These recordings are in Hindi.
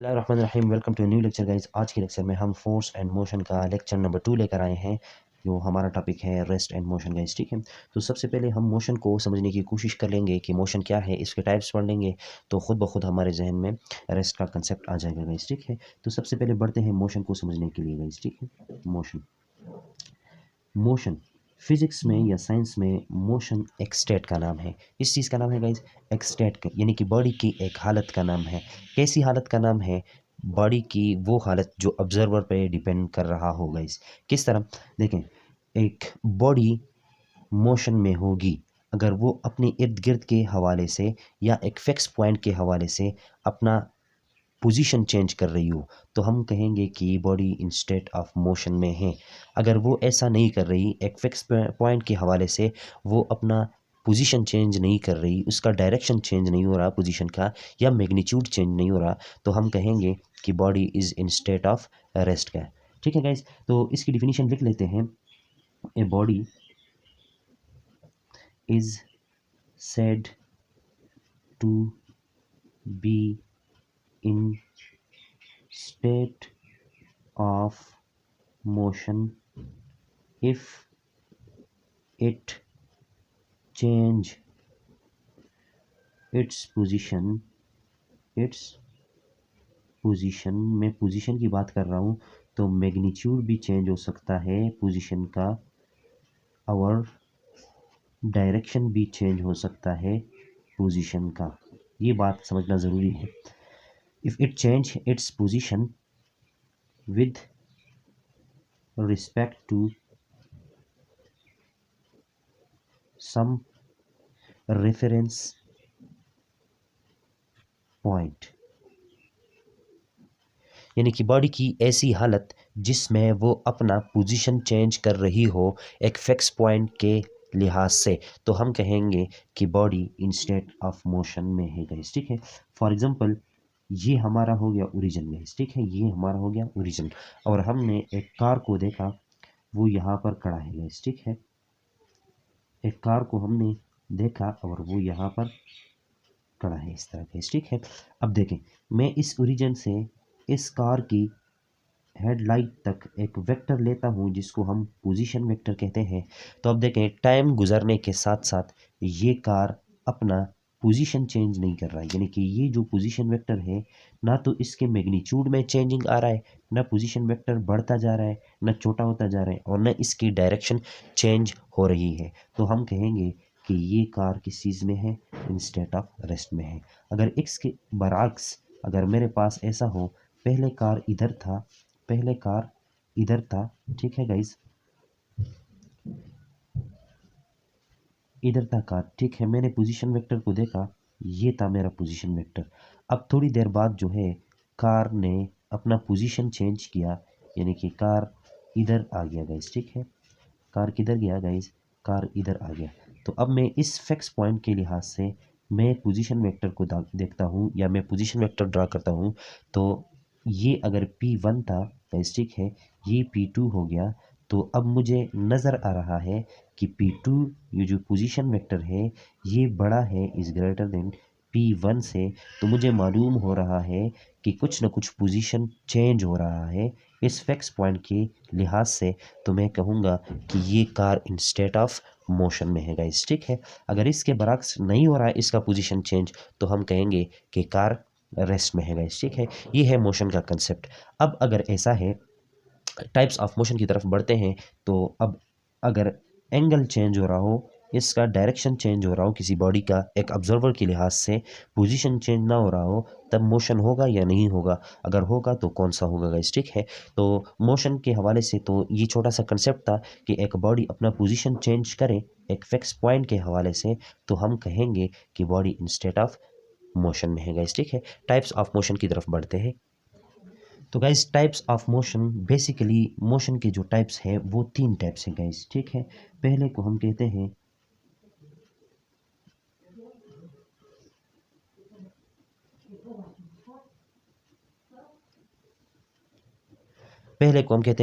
बिस्मिल्लाहिर्रहमानिर्रहीम। Welcome to new lecture guys. आज के लेक्चर में हम फोर्स एंड मोशन का लेक्चर नंबर 2 लेकर आए हैं। जो हमारा टॉपिक है रेस्ट एंड मोशन गाइस, ठीक है। तो सबसे पहले हम मोशन को समझने की कोशिश कर लेंगे कि मोशन क्या है, इसके टाइप्स पढ़ लेंगे तो खुद ब खुद हमारे जहन में रेस्ट का कंसेप्ट आ जाएगा गाइस, ठीक है। तो सबसे पहले बढ़ते हैं मोशन को समझने के लिए गाइस, ठीक है। मोशन मोशन फिजिक्स में या साइंस में मोशन एक स्टेट का नाम है। इस चीज़ का नाम है गाइस एक स्टेट का, यानी कि बॉडी की एक हालत का नाम है। कैसी हालत का नाम है? बॉडी की वो हालत जो ऑब्जर्वर पे डिपेंड कर रहा हो गाइस। किस तरह? देखें, एक बॉडी मोशन में होगी अगर वो अपने इर्द गिर्द के हवाले से या एक फिक्स पॉइंट के हवाले से अपना पोजीशन चेंज कर रही हो तो हम कहेंगे कि body in state of motion में है। अगर वो ऐसा नहीं कर रही, एक फिक्स पॉइंट के हवाले से वो अपना पोजीशन चेंज नहीं कर रही, उसका डायरेक्शन चेंज नहीं हो रहा पोजीशन का, या मैग्नीट्यूड चेंज नहीं हो रहा, तो हम कहेंगे कि body is in state of rest का। ठीक है गाइस, तो इसकी डिफिनीशन लिख लेते हैं। A body is said to be in state of motion if it change its position मैं पोजीशन की बात कर रहा हूँ तो मैग्नीट्यूड भी चेंज हो सकता है पोजीशन का, और डायरेक्शन भी चेंज हो सकता है पोजीशन का। ये बात समझना ज़रूरी है। If it change its position with respect to some reference point, यानी कि बॉडी की ऐसी हालत जिसमें वो अपना पोजीशन चेंज कर रही हो एक फिक्स पॉइंट के लिहाज से, तो हम कहेंगे कि body in state of motion में है गाइस, ठीक है। फॉर एग्जांपल, ये हमारा हो गया ओरिजिन गाइस, ठीक है, ये हमारा हो गया ओरिजिन, और हमने एक कार को देखा, वो यहाँ पर खड़ा है गाइस, ठीक है। एक कार को हमने देखा और वो यहाँ पर खड़ा है इस तरह गाइस, ठीक है। अब देखें, मैं इस ओरिजिन से इस कार की हेडलाइट तक एक वेक्टर लेता हूँ जिसको हम पोजीशन वेक्टर कहते हैं। तो अब देखें, टाइम गुजरने के साथ साथ ये कार अपना पोजीशन चेंज नहीं कर रहा है, यानी कि ये जो पोजीशन वेक्टर है ना तो इसके मैग्नीट्यूड में चेंजिंग आ रहा है, ना पोजीशन वेक्टर बढ़ता जा रहा है, ना छोटा होता जा रहा है, और ना इसकी डायरेक्शन चेंज हो रही है। तो हम कहेंगे कि ये कार किस चीज़ में है? इन स्टेट ऑफ रेस्ट में है। अगर इसके बरअक्स, अगर मेरे पास ऐसा हो, पहले कार इधर था, पहले कार इधर था, ठीक है गाइस, इधर था कार, ठीक है, मैंने पोजीशन वेक्टर को देखा, ये था मेरा पोजीशन वेक्टर। अब थोड़ी देर बाद जो है कार ने अपना पोजीशन चेंज किया, यानी कि कार इधर आ गया गाइस, ठीक है। कार किधर गया गाइस? कार इधर आ गया। तो अब मैं इस फिक्स पॉइंट के लिहाज से मैं पोजीशन वेक्टर को देखता हूँ, या मैं पोजीशन वेक्टर ड्रा करता हूँ। तो ये अगर P1 था गाइस, ठीक है, ये P2 हो गया। तो अब मुझे नज़र आ रहा है कि P2, ये जो पोजीशन वेक्टर है, ये बड़ा है, इज़ ग्रेटर देन P1 से। तो मुझे मालूम हो रहा है कि कुछ ना कुछ पोजीशन चेंज हो रहा है इस फिक्स पॉइंट के लिहाज से। तो मैं कहूँगा कि ये car in state of motion में है गाइस, ठीक है। अगर इसके बरक्स नहीं हो रहा है इसका पोजीशन चेंज, तो हम कहेंगे कि कार रेस्ट में है गाइस, ठीक है। ये है मोशन का कंसेप्ट। अब अगर ऐसा है, टाइप्स ऑफ मोशन की तरफ बढ़ते हैं, तो अब अगर एंगल चेंज हो रहा हो, इसका डायरेक्शन चेंज हो रहा हो किसी बॉडी का एक ऑब्जर्वर के लिहाज से, पोजीशन चेंज ना हो रहा हो, तब मोशन होगा या नहीं होगा? अगर होगा तो कौन सा होगा गाइस, ठीक है। तो मोशन के हवाले से तो ये छोटा सा कंसेप्ट था कि एक बॉडी अपना पोजीशन चेंज करे एक फिक्स पॉइंट के हवाले से, तो हम कहेंगे कि body in state of motion में है गाइस, ठीक है। टाइप्स ऑफ मोशन की तरफ बढ़ते हैं। तो guys, types of motion, basically motion के जो टाइप्स हैं वो 3 टाइप्स हैं गाइस, ठीक है। पहले को हम कहते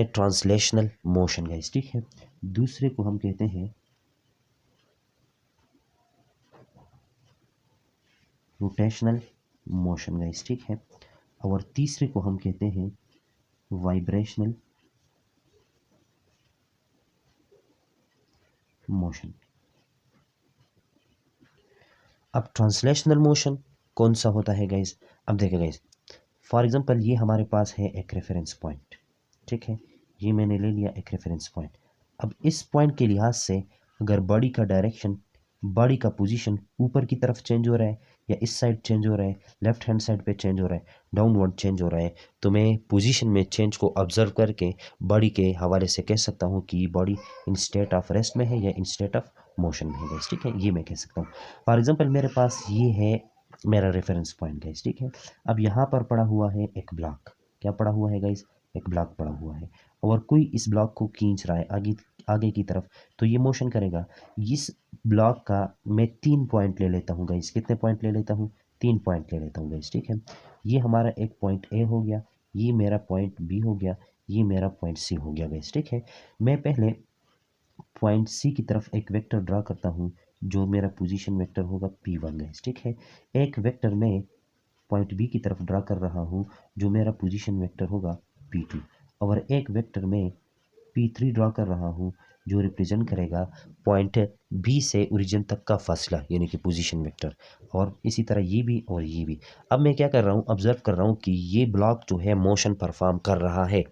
हैं ट्रांसलेशनल मोशन गाइस, ठीक है। दूसरे को हम कहते हैं रोटेशनल मोशन गाइस, ठीक है। और तीसरे को हम कहते हैं वाइब्रेशनल मोशन। अब ट्रांसलेशनल मोशन कौन सा होता है गाइस? अब देखिए गाइस, फॉर एग्जांपल ये हमारे पास है एक रेफरेंस पॉइंट, ठीक है, ये मैंने ले लिया एक रेफरेंस पॉइंट। अब इस पॉइंट के लिहाज से अगर बॉडी का डायरेक्शन, बॉडी का पोजीशन ऊपर की तरफ चेंज हो रहा है या इस साइड चेंज हो रहा है, लेफ्ट हैंड साइड पे चेंज हो रहा है, डाउनवर्ड चेंज हो रहा है, तो मैं पोजीशन में चेंज को ऑब्जर्व करके बॉडी के हवाले से कह सकता हूँ कि body in state of rest में है या इन स्टेट ऑफ मोशन में है गाइस, ठीक है, ये मैं कह सकता हूँ। फॉर एग्जांपल मेरे पास ये है मेरा रेफरेंस पॉइंट गाइस, ठीक है। अब यहाँ पर पड़ा हुआ है एक ब्लॉक, क्या पड़ा हुआ है गाइस? एक ब्लॉक पड़ा हुआ है, और कोई इस ब्लॉक को खींच रहा है आगे आगे की तरफ, तो ये मोशन करेगा। इस ब्लॉक का मैं 3 पॉइंट ले लेता हूँ गाइस, कितने पॉइंट ले लेता हूँ? 3 पॉइंट ले लेता हूँ गाइस, ठीक है। ये हमारा एक पॉइंट ए हो गया, ये मेरा पॉइंट बी हो गया, ये मेरा पॉइंट सी हो गया गाइस, ठीक है। मैं पहले पॉइंट सी की तरफ एक वेक्टर ड्रा करता हूँ, जो मेरा पोजीशन वेक्टर होगा P1 गाइस, ठीक है। एक वेक्टर में पॉइंट बी की तरफ ड्रा कर रहा हूँ, जो मेरा पोजीशन वेक्टर होगा P2, और एक वेक्टर में P3 ड्रा कर रहा हूँ, जो रिप्रेजेंट करेगा पॉइंट बी से ओरिजिन तक का फासला, यानी कि पोजीशन वेक्टर। और इसी तरह ये भी और ये भी। अब मैं क्या कर रहा हूँ, ऑब्जर्व कर रहा हूँ कि ये ब्लॉक जो है मोशन परफॉर्म कर रहा है।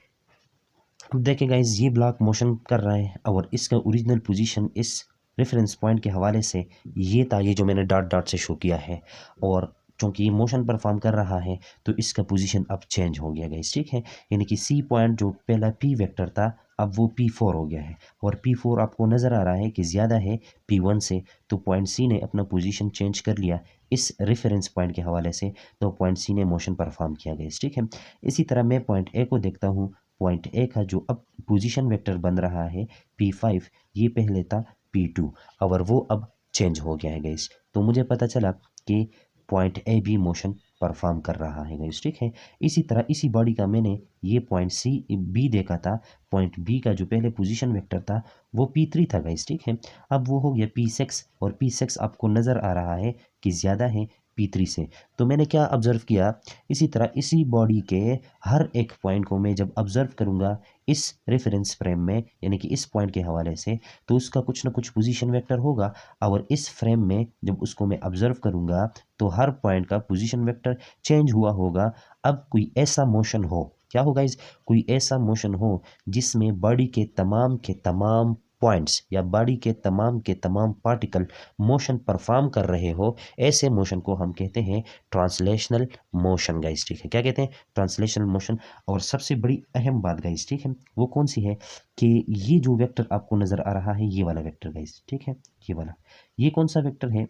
अब देखें गाइस, ये ब्लॉक मोशन कर रहा है और इसका ओरिजिनल पोजीशन इस रेफरेंस पॉइंट के हवाले से ये था, ये जो मैंने डॉट डॉट से शो किया है। और चूँकि ये मोशन परफॉर्म कर रहा है तो इसका पोजीशन अब चेंज हो गया गाइस, ठीक है। यानी कि सी पॉइंट जो पहला पी वेक्टर था, अब वो P4 हो गया है, और P4 आपको नज़र आ रहा है कि ज़्यादा है P1 से, तो पॉइंट सी ने अपना पोजीशन चेंज कर लिया इस रेफरेंस पॉइंट के हवाले से, तो पॉइंट सी ने मोशन परफॉर्म किया गाइस, ठीक है। इसी तरह मैं पॉइंट ए को देखता हूँ, पॉइंट ए का जो अब पोजीशन वेक्टर बन रहा है P5, ये पहले था P2, और वो अब चेंज हो गया है गाइस। तो मुझे पता चला कि पॉइंट ए भी मोशन परफॉर्म कर रहा है गाइस, ठीक है। इसी तरह इसी बॉडी का मैंने ये पॉइंट सी बी देखा था, पॉइंट बी का जो पहले पोजीशन वेक्टर था वो P3 था गाइस, ठीक है। अब वो हो गया P6, और P6 आपको नज़र आ रहा है कि ज़्यादा है P3 से। तो मैंने क्या ऑब्जर्व किया, इसी तरह इसी बॉडी के हर एक पॉइंट को मैं जब ऑब्जर्व करूंगा इस रेफरेंस फ्रेम में, यानी कि इस पॉइंट के हवाले से, तो उसका कुछ ना कुछ पोजीशन वेक्टर होगा, और इस फ्रेम में जब उसको मैं ऑब्जर्व करूंगा तो हर पॉइंट का पोजीशन वेक्टर चेंज हुआ होगा। अब कोई ऐसा मोशन हो, क्या होगा इस, कोई ऐसा मोशन हो जिसमें बॉडी के तमाम पॉइंट्स या बॉडी के तमाम पार्टिकल मोशन परफॉर्म कर रहे हो, ऐसे मोशन को हम कहते हैं ट्रांसलेशनल मोशन गाइस, ठीक है। क्या कहते हैं? Translational motion. और सबसे बड़ी अहम बात गाइस, ठीक है, वो कौन सी है कि ये जो वेक्टर आपको नज़र आ रहा है, ये वाला वेक्टर गाइस, ठीक है, ये वाला, ये कौन सा वेक्टर है?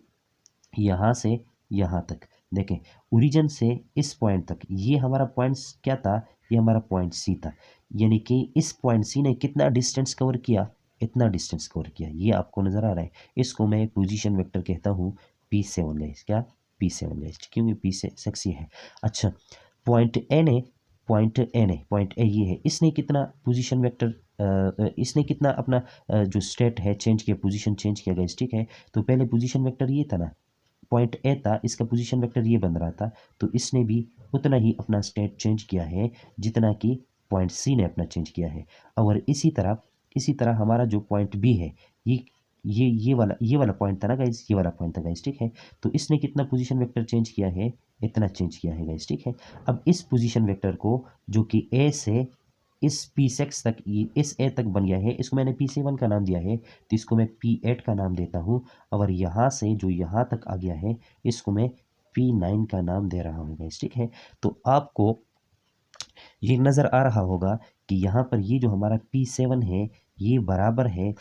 यहाँ से यहाँ तक देखें, ओरिजिन से इस पॉइंट तक, ये हमारा पॉइंट क्या था? ये हमारा पॉइंट सी था। यानी कि इस पॉइंट सी ने कितना डिस्टेंस कवर किया? इतना डिस्टेंस कवर किया, ये आपको नज़र आ रहा है। इसको मैं पोजीशन वेक्टर कहता हूँ P7 गाइस, क्या? P7 गाइस, क्योंकि P6 ये है। अच्छा, पॉइंट ए ने पॉइंट ए ये है, इसने कितना पोजीशन वेक्टर, इसने कितना अपना जो स्टेट है चेंज किया, पोजीशन चेंज किया गाइस, ठीक है। तो पहले पोजीशन वेक्टर ये था ना, पॉइंट ए था, इसका पोजीशन वेक्टर ये बन रहा था, तो इसने भी उतना ही अपना स्टेट चेंज किया है जितना कि पॉइंट सी ने अपना चेंज किया है। और इसी तरह हमारा जो पॉइंट बी है, ये वाला पॉइंट था ना गाइस, ये वाला पॉइंट था गाइस, ठीक है। तो इसने कितना पोजीशन वेक्टर चेंज किया है? इतना चेंज किया है गाइस, ठीक है। अब इस पोजीशन वेक्टर को, जो कि ए से इस P6 तक, इस ए तक बन गया है, इसको मैंने P7 का नाम दिया है, तो इसको मैं P8 का नाम देता हूँ। और यहाँ से जो यहाँ तक आ गया है, इसको मैं P9 का नाम दे रहा हूँ गाइस, ठीक है। तो आपको ये नज़र आ रहा होगा कि यहाँ पर ये जो हमारा P7 है, ये बराबर है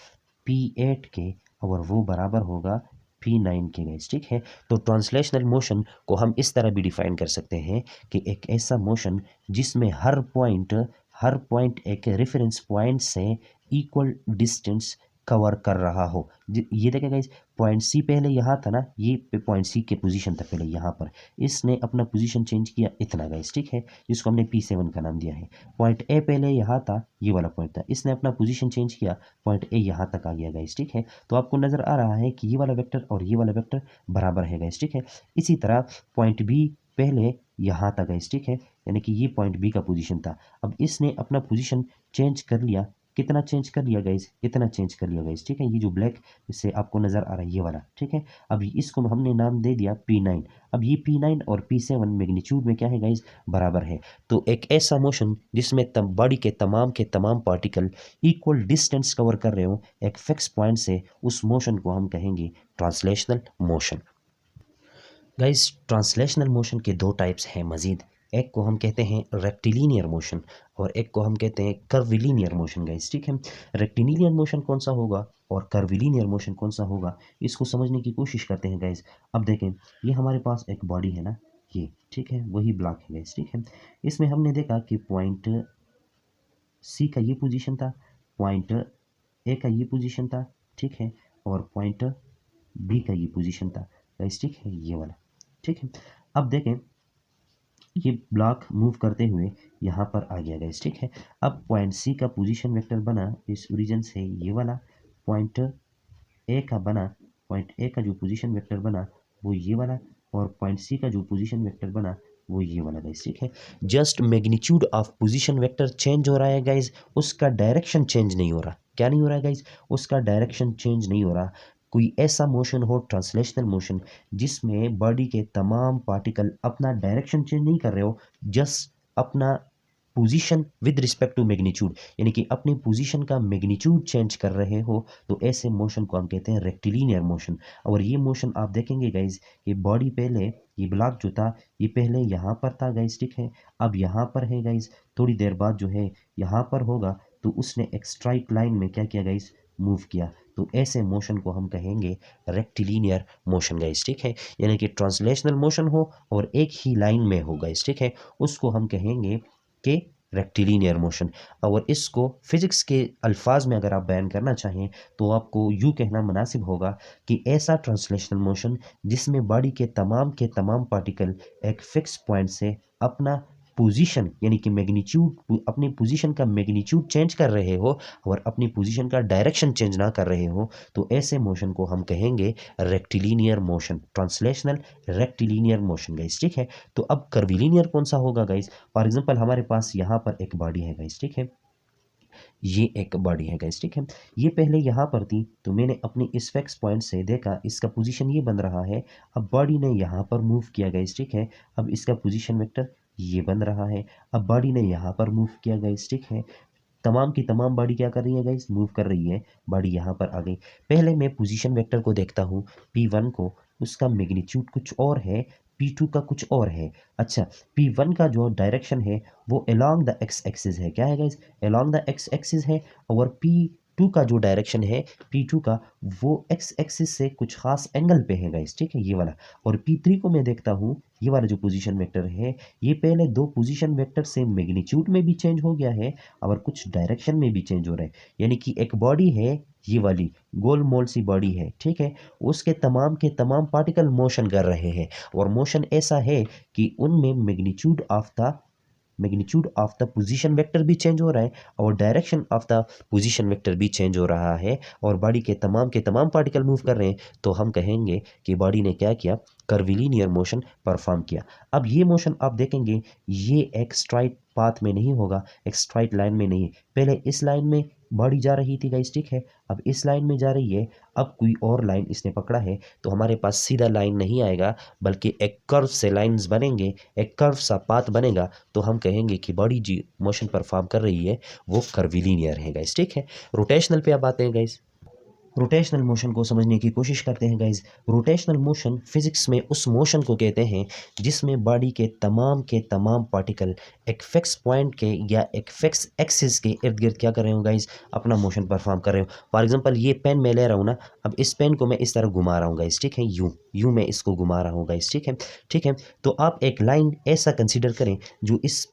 P8 के, और वो बराबर होगा P9 के गाइस, ठीक है। तो ट्रांसलेशनल मोशन को हम इस तरह भी डिफाइन कर सकते हैं कि एक ऐसा मोशन जिसमें हर पॉइंट एक रेफरेंस पॉइंट से इक्वल डिस्टेंस कवर कर रहा हो। ये देखें गाइस, पॉइंट सी पहले यहाँ था ना, ये पॉइंट सी के पोजीशन था पहले यहाँ पर, इसने अपना पोजीशन चेंज किया इतना गाइस, ठीक है, जिसको हमने P7 का नाम दिया है। पॉइंट ए पहले यहाँ था, ये वाला पॉइंट था, इसने अपना पोजीशन चेंज किया, पॉइंट ए यहाँ तक आ गया गाइस, ठीक है। तो आपको नज़र आ रहा है कि ये वाला वेक्टर और ये वाला वेक्टर बराबर है गाइस, ठीक है। इसी तरह पॉइंट बी पहले यहाँ था गाइस, ठीक है, यानी कि ये पॉइंट बी का पोजीशन था। अब इसने अपना पोजीशन चेंज कर लिया, कितना चेंज कर लिया गाइस, इतना चेंज कर लिया गाइस, ठीक है। ये जो ब्लैक इससे आपको नजर आ रहा है ये वाला, ठीक है। अब इसको हमने नाम दे दिया P9। अब ये P9 और P7 मैग्नीट्यूड में क्या है गाइस, बराबर है। तो एक ऐसा मोशन जिसमें बॉडी के तमाम पार्टिकल इक्वल डिस्टेंस कवर कर रहे हो एक फिक्स पॉइंट से, उस मोशन को हम कहेंगे translational motion. Guys translational motion के दो टाइप्स हैं मजीद, एक को हम कहते हैं रेक्टिलिनियर मोशन और एक को हम कहते हैं कर्विलिनियर मोशन गाइस, ठीक है। रेक्टिलिनियर मोशन कौन सा होगा और कर्विलिनियर मोशन कौन सा होगा, इसको समझने की कोशिश करते हैं गाइस। अब देखें, ये हमारे पास एक बॉडी है ना, ये ठीक है, वही ब्लॉक है गाइस, ठीक है। इसमें हमने देखा कि पॉइंट सी का ये पोजीशन था, पॉइंट ए का ये पोजीशन था, ठीक है, और पॉइंट बी का ये पोजीशन था गाइस, ठीक है, ये वाला, ठीक है। अब देखें, ये ब्लॉक मूव करते हुए यहाँ पर आ गया गाइस, ठीक है। अब पॉइंट सी का पोजीशन वेक्टर बना इस ओरिजिन से ये वाला, पॉइंट ए का बना, पॉइंट ए का जो पोजीशन वेक्टर बना वो ये वाला, और पॉइंट सी का जो पोजीशन वेक्टर बना वो ये वाला गाइस, ठीक है। Just magnitude of position vector change हो रहा है गाइस, उसका डायरेक्शन चेंज नहीं हो रहा। क्या नहीं हो रहा है गाइस, उसका डायरेक्शन चेंज नहीं हो रहा। कोई ऐसा मोशन हो ट्रांसलेशनल मोशन जिसमें बॉडी के तमाम पार्टिकल अपना डायरेक्शन चेंज नहीं कर रहे हो, जस्ट अपना position with respect to magnitude, यानी कि अपनी पोजीशन का मैग्नीट्यूड चेंज कर रहे हो, तो ऐसे मोशन को हम कहते हैं रेक्टिलिनियर मोशन। और ये मोशन आप देखेंगे गाइज, ये बॉडी पहले, ये ब्लॉक जो था ये पहले यहाँ पर था गाइज, ठीक है, अब यहाँ पर है गाइज, थोड़ी देर बाद जो है यहाँ पर होगा, तो उसने एक स्ट्राइट लाइन में क्या किया गाइज, मूव किया। तो ऐसे मोशन को हम कहेंगे रेक्टिलिनियर मोशन गाइज, ठीक है। यानी कि ट्रांसलेशनल मोशन हो और एक ही लाइन में हो गाइज, ठीक है, उसको हम कहेंगे के रेक्टिलिनियर मोशन। और इसको फिजिक्स के अल्फाज में अगर आप बयान करना चाहें तो आपको यूँ कहना मुनासिब होगा कि ऐसा ट्रांसलेशनल मोशन जिसमें बॉडी के तमाम पार्टिकल एक फिक्स पॉइंट से अपना पोजीशन यानी कि मैग्नीट्यूड, अपनी पोजीशन का मैग्नीट्यूड चेंज कर रहे हो और अपनी पोजीशन का डायरेक्शन चेंज ना कर रहे हो, तो ऐसे मोशन को हम कहेंगे rectilinear motion, translational rectilinear motion guys, ठीक है। तो अब कर्विलिनियर कौन सा होगा गाइस, फॉर एग्जांपल हमारे पास यहाँ पर एक बॉडी है गाइस, ठीक है, ये एक बॉडी है गाइस, ठीक है। ये पहले यहाँ पर थी, तो मैंने अपनी इस फिक्स पॉइंट से देखा इसका पोजीशन ये बन रहा है। अब बॉडी ने यहाँ पर मूव किया गाइस, ठीक है, अब इसका पोजीशन वेक्टर ये बन रहा है। अब बॉडी ने यहाँ पर मूव किया गाइस, ठीक है, तमाम की तमाम बॉडी क्या कर रही है गाइस, मूव कर रही है, बॉडी यहाँ पर आ गई। पहले मैं पोजीशन वेक्टर को देखता हूँ, P1 को, उसका मैग्नीट्यूड कुछ और है, P2 का कुछ और है। अच्छा, P1 का जो डायरेक्शन है वो अलोंग द एक्स एक्सिस है, क्या है guys, along the x axis है। और P2 का जो डायरेक्शन है, P2 का, वो एक्स एक्सिस से कुछ खास एंगल पे है गाइस, ठीक है, ये वाला। और P3 को मैं देखता हूँ, ये वाला जो पोजीशन वेक्टर है, ये पहले दो पोजीशन वेक्टर से मैग्नीट्यूड में भी चेंज हो गया है और कुछ डायरेक्शन में भी चेंज हो रहा है। यानी कि एक बॉडी है, ये वाली गोल मोल सी बॉडी है, ठीक है, उसके तमाम के तमाम पार्टिकल मोशन कर रहे हैं और मोशन ऐसा है कि उनमें magnitude of the position vector भी चेंज हो रहा है और direction of the position vector भी चेंज हो रहा है और बॉडी के तमाम पार्टिकल मूव कर रहे हैं। तो हम कहेंगे कि बॉडी ने क्या किया, कर्विलिनियर मोशन परफॉर्म किया। अब ये मोशन आप देखेंगे, ये एक स्ट्राइट पाथ में नहीं होगा, एक स्ट्राइट लाइन में नहीं, पहले इस लाइन में बॉडी जा रही थी गाइस, ठीक है, अब इस लाइन में जा रही है। अब कोई और लाइन इसने पकड़ा है, तो हमारे पास सीधा लाइन नहीं आएगा बल्कि एक कर्व से लाइंस बनेंगे, एक कर्व सा पाथ बनेगा। तो हम कहेंगे कि बॉडी जी मोशन परफॉर्म कर रही है वो कर्विलिनियर है गाइस, ठीक है। रोटेशनल पे अब आते हैं गाइस। रोटेशनल मोशन को समझने की कोशिश करते हैं गाइज। रोटेशनल मोशन फिजिक्स में उस मोशन को कहते हैं जिसमें बॉडी के तमाम पार्टिकल एक फिक्स पॉइंट के या एक फिक्स एक्सिस के इर्द गिर्द क्या कर रहे हो गाइज, अपना मोशन परफॉर्म कर रहे हो। फॉर एग्जांपल ये पेन मैं ले रहा हूँ ना, अब इस पेन को मैं इस तरह घुमा रहा हूँ गाइज, ठीक है, यूँ मैं इसको घुमा रहा हूँ गाइज, ठीक है। तो आप एक लाइन ऐसा कंसिडर करें जो इस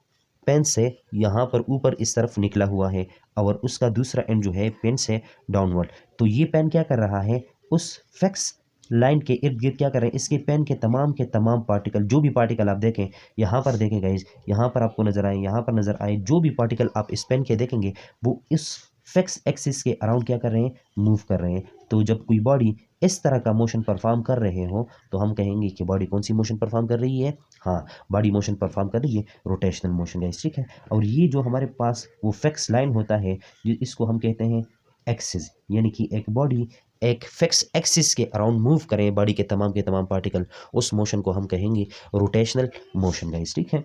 पेन से यहाँ पर ऊपर इस तरफ निकला हुआ है और उसका दूसरा एंड जो है पेन से डाउनवर्ड। तो ये पेन क्या कर रहा है, उस फिक्स लाइन के इर्द गिर्द क्या कर रहे हैं, इसके पेन के तमाम पार्टिकल, जो भी पार्टिकल आप देखें, यहाँ पर देखें गाइज, यहाँ पर आपको नजर आए, यहाँ पर नजर आए, जो भी पार्टिकल आप इस पेन के देखेंगे वो इस फिक्स एक्सिस के अराउंड क्या कर रहे हैं, मूव कर रहे हैं। तो जब कोई बॉडी इस तरह का मोशन परफॉर्म कर रहे हो तो हम कहेंगे कि बॉडी कौन सी मोशन परफॉर्म कर रही है, हाँ बॉडी मोशन परफॉर्म कर रही है रोटेशनल मोशन गाइस, ठीक है। और ये जो हमारे पास वो फिक्स लाइन होता है इसको हम कहते हैं एक्सिस, यानी कि एक बॉडी एक फिक्स एक्सिस के अराउंड मूव करें बॉडी के तमाम पार्टिकल, उस मोशन को हम कहेंगे रोटेशनल मोशन गाइस, ठीक है।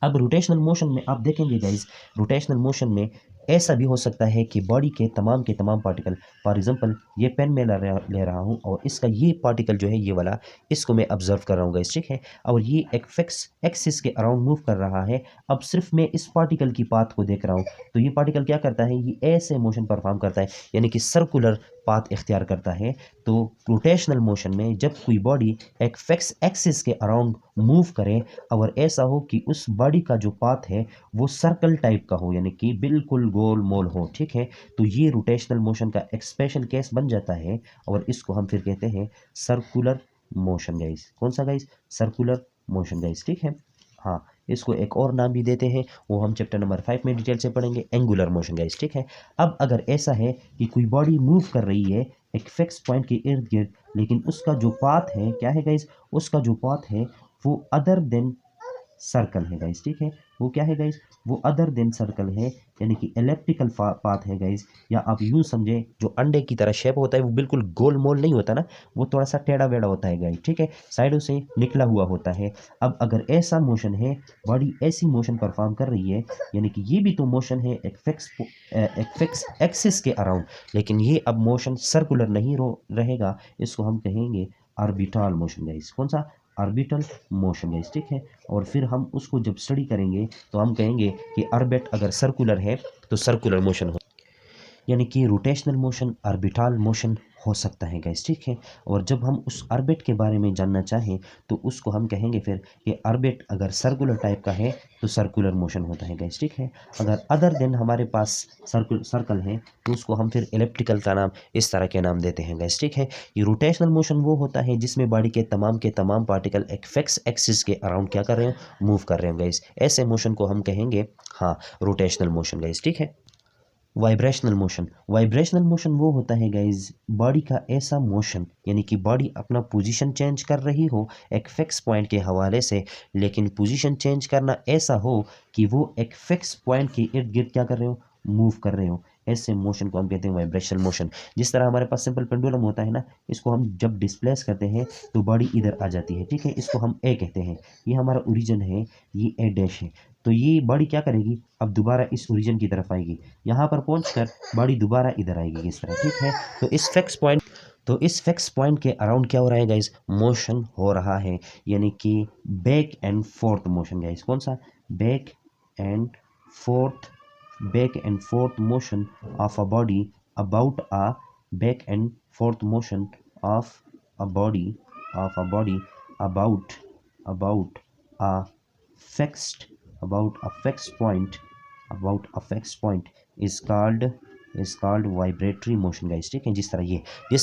अब रोटेशनल मोशन में आप देखेंगे गाइस, रोटेशनल मोशन में ऐसा भी हो सकता है कि बॉडी के तमाम पार्टिकल, फॉर एग्जांपल ये पेन में ले रहा हूँ और इसका ये पार्टिकल जो है ये वाला, इसको मैं ऑब्जर्व कर रहा हूँ गाइस, ठीक है। और ये एक फिक्स एक्सिस के अराउंड मूव कर रहा है। अब सिर्फ मैं इस पार्टिकल की पाथ को देख रहा हूँ, तो ये पार्टिकल क्या करता है, ये ऐसे मोशन परफॉर्म करता है, यानी कि सर्कुलर पाथ इख्तियार करता है। तो रोटेशनल मोशन में जब कोई बॉडी एक फिक्स एक्सिस के अराउंड मूव करे और ऐसा हो कि उस बॉडी का जो पाथ है वो सर्कल टाइप का हो, यानी कि बिल्कुल गोल मोल हो, ठीक है, तो ये रोटेशनल मोशन का एक स्पेशल केस बन जाता है और इसको हम फिर कहते हैं सर्कुलर मोशन गाइस। कौन सा गाइस, सर्कुलर मोशन गाइस, ठीक है। हाँ, इसको एक और नाम भी देते हैं, वो हम चैप्टर नंबर 5 में डिटेल से पढ़ेंगे, एंगुलर मोशन गाइस, ठीक है। अब अगर ऐसा है कि कोई बॉडी मूव कर रही है एक फिक्स पॉइंट के इर्द गिर्द, लेकिन उसका जो पाथ है क्या है गाइस, उसका जो पाथ है वो अदर देन सर्कल है गाइस, ठीक है। वो क्या है गाइस, वो अदर देन सर्कल है, यानी कि एलिप्टिकल पाथ है गाइस, या आप यूं समझे जो अंडे की तरह शेप होता है वो बिल्कुल गोल मोल नहीं होता ना, वो थोड़ा सा टेढ़ा वेढ़ा होता है गाइस, ठीक है, साइडों से निकला हुआ होता है। अब अगर ऐसा मोशन है, बॉडी ऐसी मोशन परफॉर्म कर रही है, यानी कि ये भी तो मोशन है एक फिक्स एक्सिस के अराउंड, लेकिन ये अब मोशन सर्कुलर नहीं रहेगा, इसको हम कहेंगे ऑर्बिटल मोशन गाइस। कौन सा, ऑर्बिटल मोशन गाइस, ठीक है। और फिर हम उसको जब स्टडी करेंगे तो हम कहेंगे कि ऑर्बिट अगर सर्कुलर है तो सर्कुलर मोशन हो, यानी कि रोटेशनल मोशन ऑर्बिटल मोशन हो सकता है गाइस, ठीक है। और जब हम उस ऑर्बिट के बारे में जानना चाहें तो उसको हम कहेंगे फिर कि ऑर्बिट अगर सर्कुलर टाइप का है तो सर्कुलर मोशन होता है गाइस, ठीक है। अगर अदर देन हमारे पास सर्कल है तो उसको हम फिर एलिप्टिकल का नाम, इस तरह के नाम देते हैं गाइस, ठीक है। ये रोटेशनल मोशन वो होता है जिसमें बॉडी के तमाम पार्टिकल एक फिक्स एक्सिस के अराउंड क्या कर रहे हो, मूव कर रहे हैं गाइस, ऐसे मोशन को हम कहेंगे हाँ रोटेशनल मोशन गाइस, ठीक है। वाइब्रेशनल मोशन, वाइब्रेशनल मोशन वो होता है गाइज बॉडी का ऐसा मोशन, यानी कि बॉडी अपना पोजीशन चेंज कर रही हो एक फिक्स पॉइंट के हवाले से, लेकिन पोजीशन चेंज करना ऐसा हो कि वो एक फिक्स पॉइंट के इर्द गिर्द क्या कर रहे हो, मूव कर रहे हो, ऐसे मोशन को हम कहते हैं वाइब्रेशनल मोशन। जिस तरह हमारे पास सिंपल पेंडुलम होता है ना, इसको हम जब डिस्प्लेस करते हैं तो बॉडी इधर आ जाती है, ठीक है, इसको हम ए कहते हैं, ये हमारा ओरिजिन है, ये ए डैश है। तो ये बॉडी क्या करेगी, अब दोबारा इस ओरिजिन की तरफ आएगी, यहाँ पर पहुंचकर बॉडी दोबारा इधर आएगी इस तरह, ठीक है। तो इस फिक्स पॉइंट के अराउंड क्या हो रहा है गाइस, मोशन हो रहा है, यानी कि back and fourth motion guys. कौन सा, back and fourth motion of a body about a back and fourth motion of a body about a fixed point is called vibratory motion guys, ठीक है। जिस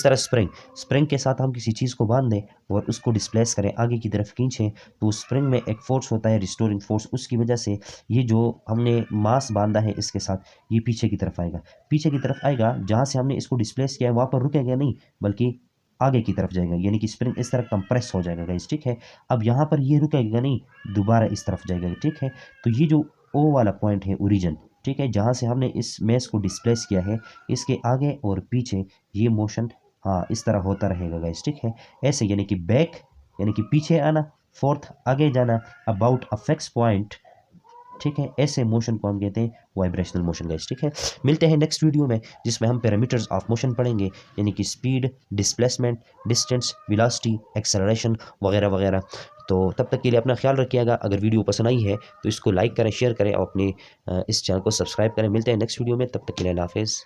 तरह स्प्रिंग के साथ हम किसी चीज़ को बांध दें और उसको डिस्प्लेस करें, आगे की तरफ खींचें, तो स्प्रिंग में एक फोर्स होता है रिस्टोरिंग फोर्स, उसकी वजह से ये जो हमने मास बांधा है इसके साथ, ये पीछे की तरफ आएगा, जहाँ से हमने इसको डिस्प्लेस किया है वहाँ पर रुकेगा नहीं, बल्कि आगे की तरफ जाएगा, यानी कि स्प्रिंग इस तरह कंप्रेस हो जाएगा गाइस, ठीक है। अब यहाँ पर ये रुकेगा नहीं, दोबारा इस तरफ जाएगा, ठीक है। तो ये जो ओ वाला पॉइंट है ओरिजिन, ठीक है, जहाँ से हमने इस मेस को डिस्प्लेस किया है, इसके आगे और पीछे ये मोशन हाँ इस तरह होता रहेगा गाइस, ठीक है। ऐसे यानी कि बैक यानी कि पीछे आना, फोर्थ आगे जाना, अबाउट अ फिक्स पॉइंट, ठीक है, ऐसे मोशन को हम कहते हैं वाइब्रेशनल मोशन गाइस, ठीक है। मिलते हैं नेक्स्ट वीडियो में जिसमें हम पैरामीटर्स ऑफ मोशन पढ़ेंगे, यानी कि speed, displacement, distance, velocity, acceleration वगैरह वगैरह। तो तब तक के लिए अपना ख्याल रखिएगा। अगर वीडियो पसंद आई है तो इसको लाइक करें, शेयर करें और अपने इस चैनल को सब्सक्राइब करें। मिलते हैं नेक्स्ट वीडियो में, तब तक के लिए अल्लाह हाफिज़।